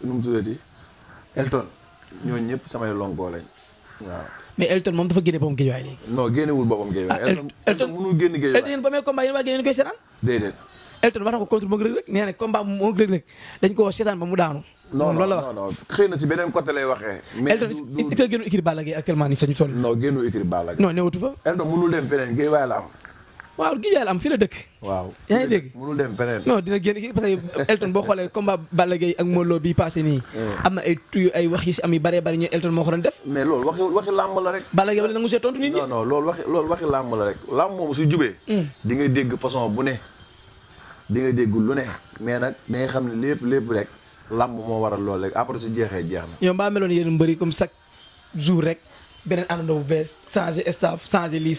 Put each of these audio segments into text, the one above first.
nu mu tuddati Elton ñooñu ñëpp samay lonkoo lañ waaw. mais Elton moom dafa génne boppam géejawaay léegi. non génnewul boppam géejawaay. Elton mënul génn géejawaay. Elton yéen ba may combat yéen waa génne koy seetaan. déedéet. Elton wax na ko contre moom Reug Reug nee na combat moom Reug Reug dañ ko seetaan ba mu daanu. non loolu la wax non xëy na si beneen côté lay waxee. mais Elton itam génnul équipe Balla Gaye actuellement nii sañu toll. non génnul équipe Balla Gaye. non newatu fa. Elton mënul dem feneen géejawaay la am. waaw géejawaay la am fii la dëkk. waaw yaa ngi dégg mënul dem feneen. non dina génn équipe parce que Elton boo xoolee combat Balla Gaye ak Modou Lo bii passé nii. am na ay wax yu si am yu bëree bëri ñu Elton moo ko doon def. mais loolu waxi làmb la rek. Balla Gaye ba léegi nag monsieur tontu nit ñi. non non loolu waxi làmb la rek làmb moom su jubee. di nga dégg façon bu ne. di nga dégg lu ne mais nag da ngay xam ne lépp rek làmb moo waral loolu rek après su jeexee jeex na. yow mbaa meloon yéen mbëri comme chaque jour rek beneen àndandoo bu bees changé staff changé lii.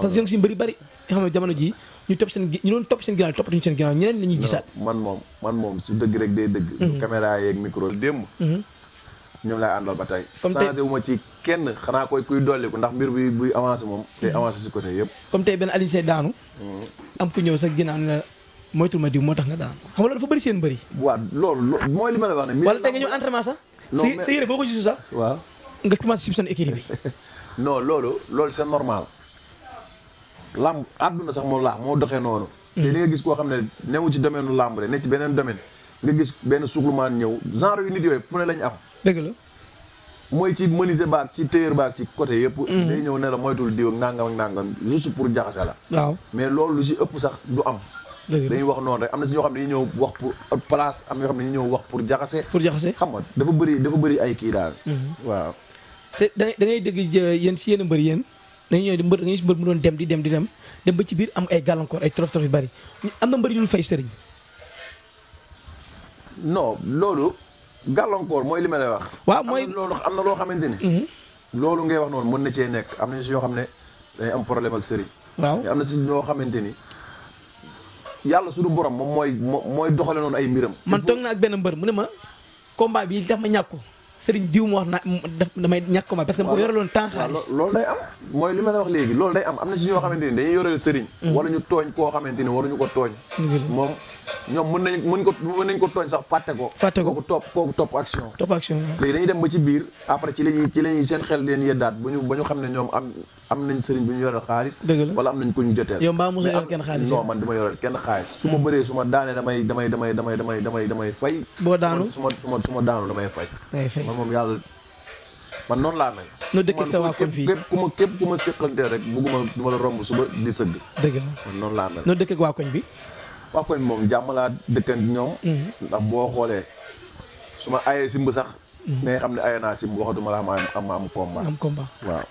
parce que yéen si mbëri bëri yoo xam ne jamono jii ñu doon topp seen ginnaaw toppatuñu seen ginnaaw ñeneen la ñuy gisaat. man moom su dëgg rek day dëgg. caméra yeeg micro démb. ñoom laay àndal ba tey. changé wu ma ci kenn xanaa kuy dolliku ndax mbir buy avancé moom. day avancé si côté yëpp. comme tey benn Alioune Seye daanu. am ku ñëw sa ginnaaw ne moytul ma diw moo tax nga daanu xam nga loolu dafa bëri seen bëri. waaw loolu mooy li ma la wax ne. wala tey nga ñëw entraînement sax. sa yére boo ko gisu sax. waaw nga commencé sib seen équipe bi. non loolu c'est normal. làmb àdduna sax moo doxee noonu. te li nga gis koo xam ne newu ci domaine nu làmb de ne ci beneen domaine nga gis benn suqlumaan ñëw genre yu nit yooyu fu ne lañ am. dëgg la. mooy ci menuisier baag ci tailleur baag ci côté yëpp. day ñëw ne la moytul diw ak nangam juste pour jaxase la. waaw mais loolu lu si ëpp sax du am. dañuy wax noonu rek am na si ñoo xam ne dañuy ñëw wax pour place am na ñoo xam ne dañuy ñëw wax pour jaxase. xam nga dafa bëri ay kii daal. waaw. c'est da ngay dégg yéen si yéen mbër yéen dañuy ñëw di mbër da ngay gis mbër mu doon dem di dem ba ci biir am ay gàllankoor ay torof yu bari am na mbër yu dul fay sëriñ. non loolu gàllankoor mooy li ma lay wax. waaw mooy loolu am na loo xamante ni. loolu ngay wax noonu mën na cee nekk am na si yoo xam ne dañuy am problème ak sëriñ. waaw am na si ñoo xamante ni yàlla suñu borom moom mooy doxale noonu ay mbiram. man toog na ak benn mbër mu ne ma combat bi daf ma ñàkk ko sëriñ diw mu wax na damay ñàkk combat parce que dama ko yoraloon temps xaalis. loolu day am mooy li ma la wax léegi loolu day am na si ñoo xamante ni dañuy yoreel sëriñ. wala ñu tooñ koo xamante ni waruñu ko tooñ. moom ñoom mën nañ ko tooñ sax fàtte ko. kooku topp action. léegi dañuy dem ba ci biir après ci lañuy seen xel leen yeddaat ba ñu xam ne ñoom am nañ sëriñ bu ñu yoreel xaalis. wala am nañ ko ñu joteel. yow mbaa mosoo yoreel kenn xaalis. non man dama yoreel kenn xaalis su ma bëree su ma daanee damay fay. boo daanu su ma daanu damay fay. man moom yàlla man noonu laa mel. noo dëkk ak sa waa koñ fii képp ku ma séqanteel rek bugguma du ma la romb suba di sëgg. dëgg la man noonu laa mel. noo dëkk ak waa koñ bi. waa koñ moom jàmm laa dëkkan ñoom. ndax boo xoolee su ma ayee simb sax. ngay xam ne aye naa simb waxatuma la am combat. waaw.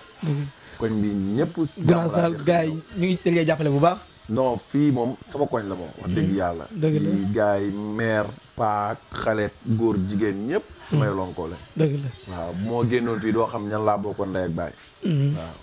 koñ bi ñëpp. jàmm laa daal gars yi ñu ngi dañ lay jàppale bu baax. non fii moom sama koñ la moom wax dëgg yàlla. dëgg la fii gars yi maire paa xale góor jigéen ñëpp. samay lonkoo la. dëgg la waaw moo génnoon fii doo xam ñan laa bokkoon ndey ak baay. waaw.